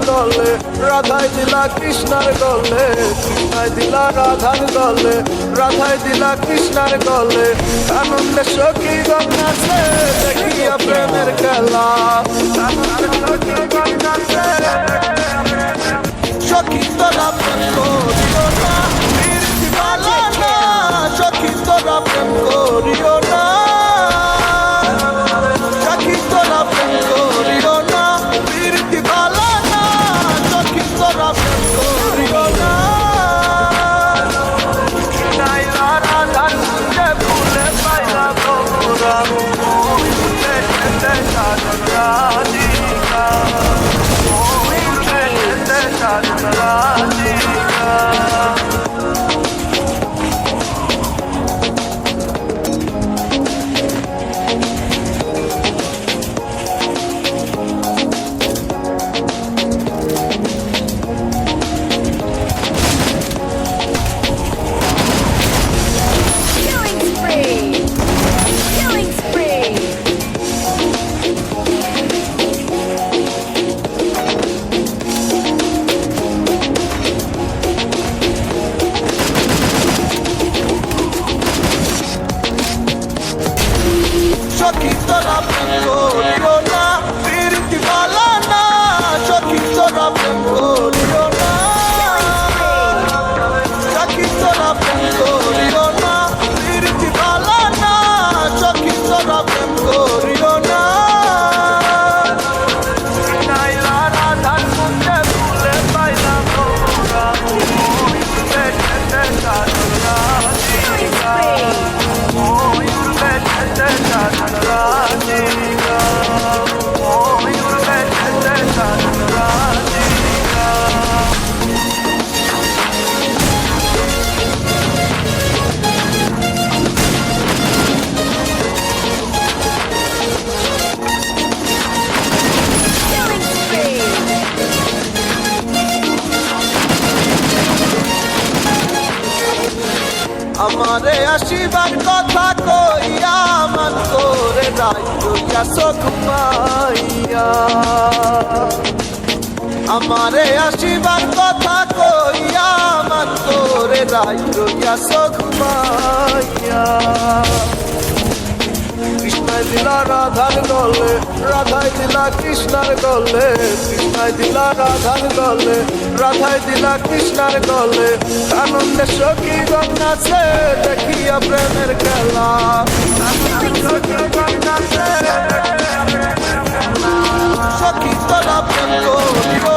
গলে, রাধাই দিলা কৃষ্ণার গলে, কৃষ্ণাই দিলা রাধার গলে, রাধাই দিলা কৃষ্ণার গলে। আনন্দে সখী গঙ্গাছে দেখিয়া প্রেমের খেলা, সখী তোরা প্রেম করিও না, বীর দিবালা না, সখী তোরা প্রেম করিও না, সখী তোরা প্রেম করিও না, বীর দিবালা না, সখী তোরা প্রেম করিও না। নাইলা রাধার কুঞ্জে ফুলে পাইলা তোমরা, ওই ফুলে যেতে সাজন রাধিকা, ওই ফুলে যেতে সাজন রাধিকা। Killing spree! সখী তোরা প্রেম করিও না, বীর দিবালা না, সখী তোরা প্রেম করিও না, সখী তোরা প্রেম করিও না, বীর দিবালা না, সখী তোরা প্রেম করিও না। নাইলা রাধার কুঞ্জে ফুলে পাইলাম তোমরা, ওই ফুলে যেতে সাজন রাধিকা, ওই ফুলে যেতে সাজন রাধিকা, ওই ফুলে যেতে সাজন রাধিকা। Killing spree! আমারে আসিবার কথা কইয়া মান করে রাই রইয়া ঘুমাইয়া, আমারে আসিবার কথা কইয়া মান করে রাই রইয়া ঘুমাইয়া। কৃষ্ণাই দিলা রাধার গলে, রাধাই দিলা কৃষ্ণার গলে, কৃষ্ণাই দিলা রাধার গলে, রাধাই দিলা কৃষ্ণার গলে। আনন্দে সখী গঙ্গাছে দেখিয়া প্রেমের খেলা, সখী তোরা প্রেম করিও